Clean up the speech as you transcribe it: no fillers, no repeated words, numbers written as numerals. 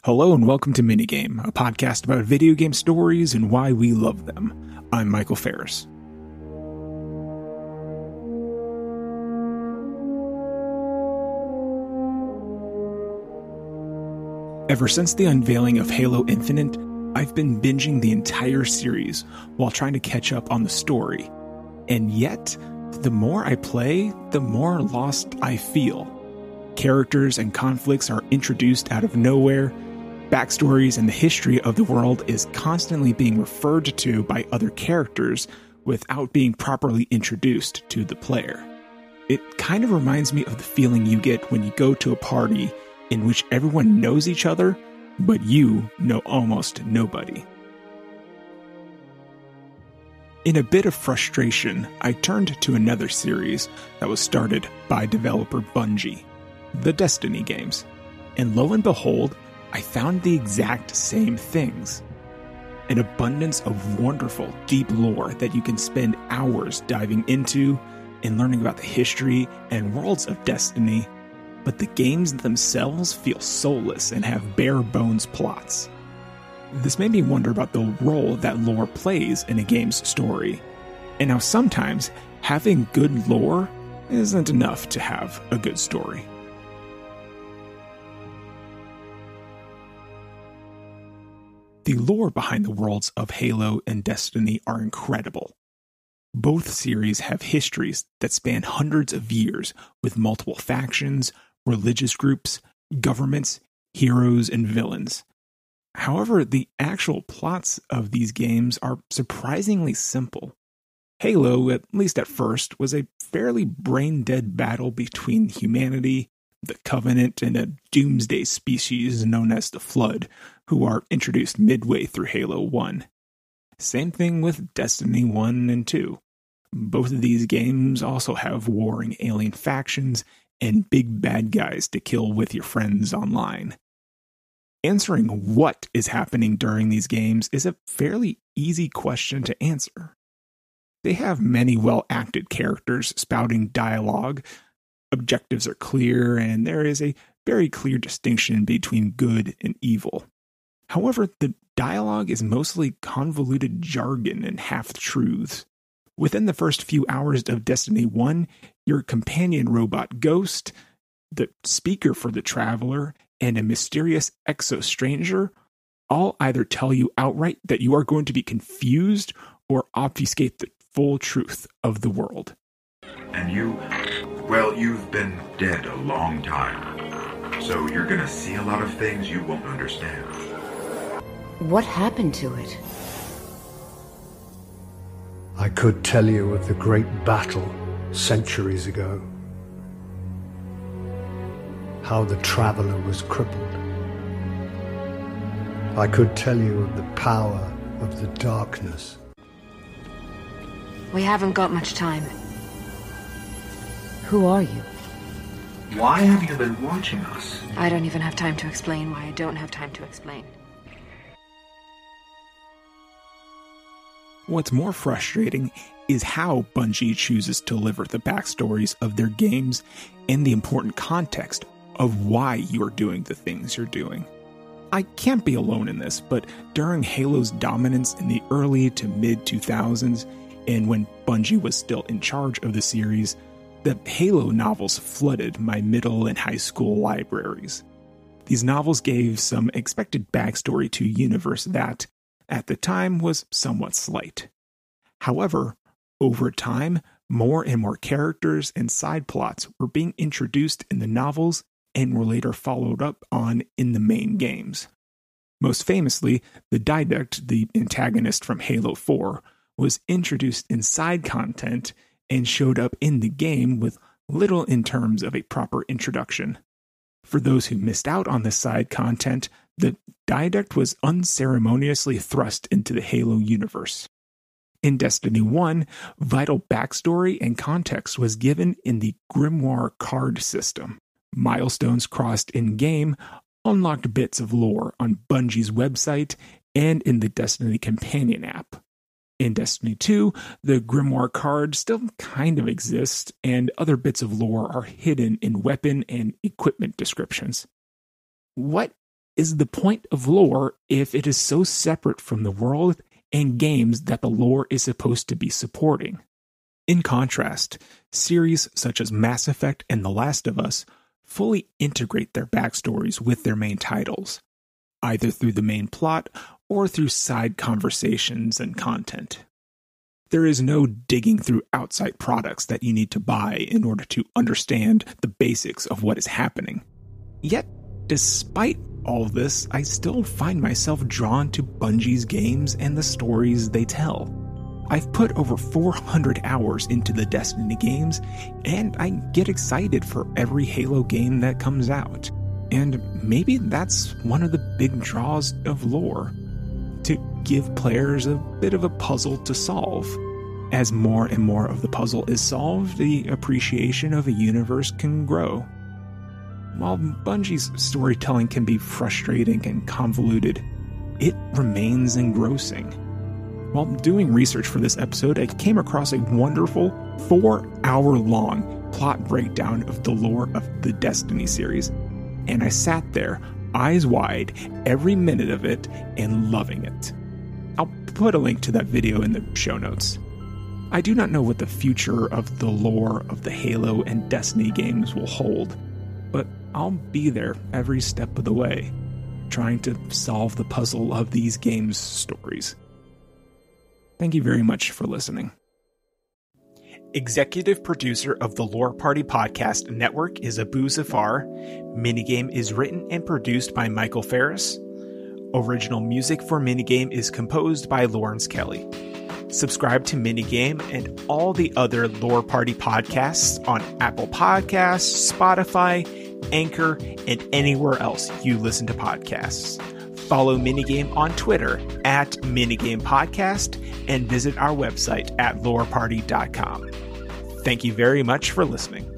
Hello and welcome to MINIGAME, a podcast about video game stories and why we love them. I'm Michael Ferris. Ever since the unveiling of Halo Infinite, I've been binging the entire series while trying to catch up on the story. And yet, the more I play, the more lost I feel. Characters and conflicts are introduced out of nowhere. Backstories and the history of the world is constantly being referred to by other characters without being properly introduced to the player. It kind of reminds me of the feeling you get when you go to a party in which everyone knows each other, but you know almost nobody. In a bit of frustration, I turned to another series that was started by developer Bungie, the Destiny games, and lo and behold, I found the exact same things. An abundance of wonderful, deep lore that you can spend hours diving into and learning about the history and worlds of Destiny, but the games themselves feel soulless and have bare-bones plots. This made me wonder about the role that lore plays in a game's story, and how sometimes having good lore isn't enough to have a good story. The lore behind the worlds of Halo and Destiny are incredible. Both series have histories that span hundreds of years with multiple factions, religious groups, governments, heroes, and villains. However, the actual plots of these games are surprisingly simple. Halo, at least at first, was a fairly brain-dead battle between humanity, the Covenant, and a doomsday species known as the Flood, who are introduced midway through Halo 1. Same thing with Destiny 1 and 2. Both of these games also have warring alien factions and big bad guys to kill with your friends online. Answering what is happening during these games is a fairly easy question to answer. They have many well-acted characters spouting dialogue, objectives are clear, and there is a very clear distinction between good and evil. However, the dialogue is mostly convoluted jargon and half-truths. Within the first few hours of Destiny 1, your companion robot Ghost, the speaker for the Traveler, and a mysterious exo-stranger all either tell you outright that you are going to be confused or obfuscate the full truth of the world. And you've been dead a long time, so you're gonna see a lot of things you won't understand. What happened to it? I could tell you of the great battle centuries ago. How the Traveler was crippled. I could tell you of the power of the darkness. We haven't got much time. Who are you? Why have you been watching us? I don't even have time to explain why I don't have time to explain. What's more frustrating is how Bungie chooses to deliver the backstories of their games and the important context of why you're doing the things you're doing. I can't be alone in this, but during Halo's dominance in the early to mid-2000s, and when Bungie was still in charge of the series, the Halo novels flooded my middle and high school libraries. These novels gave some expected backstory to a universe that, at the time, was somewhat slight. However, over time, more and more characters and side plots were being introduced in the novels and were later followed up on in the main games. Most famously, the Didact, the antagonist from Halo 4, was introduced in side content and showed up in the game with little in terms of a proper introduction. For those who missed out on this side content, the Didact was unceremoniously thrust into the Halo universe. In Destiny 1, vital backstory and context was given in the Grimoire card system. Milestones crossed in-game unlocked bits of lore on Bungie's website and in the Destiny companion app. In Destiny 2, the Grimoire card still kind of exists, and other bits of lore are hidden in weapon and equipment descriptions. What is the point of lore if it is so separate from the world and games that the lore is supposed to be supporting? In contrast, series such as Mass Effect and The Last of Us fully integrate their backstories with their main titles, either through the main plot or through side conversations and content. There is no digging through outside products that you need to buy in order to understand the basics of what is happening. Yet, despite all this, I still find myself drawn to Bungie's games and the stories they tell. I've put over 400 hours into the Destiny games, and I get excited for every Halo game that comes out. And maybe that's one of the big draws of lore, to give players a bit of a puzzle to solve. As more and more of the puzzle is solved, the appreciation of a universe can grow. While Bungie's storytelling can be frustrating and convoluted, it remains engrossing. While doing research for this episode, I came across a wonderful 4-hour-long plot breakdown of the lore of the Destiny series, and I sat there, eyes wide, every minute of it, and loving it. I'll put a link to that video in the show notes. I do not know what the future of the lore of the Halo and Destiny games will hold, but I'll be there every step of the way, trying to solve the puzzle of these games' stories. Thank you very much for listening. Executive producer of the Lore Party Podcast Network is Abu Zafar. Minigame is written and produced by Michael Ferris. Original music for Minigame is composed by Lawrence Kelly. Subscribe to Minigame and all the other Lore Party podcasts on Apple Podcasts, Spotify, Anchor, and anywhere else you listen to podcasts. Follow Minigame on Twitter at Minigame Podcast and visit our website at loreparty.com. Thank you very much for listening.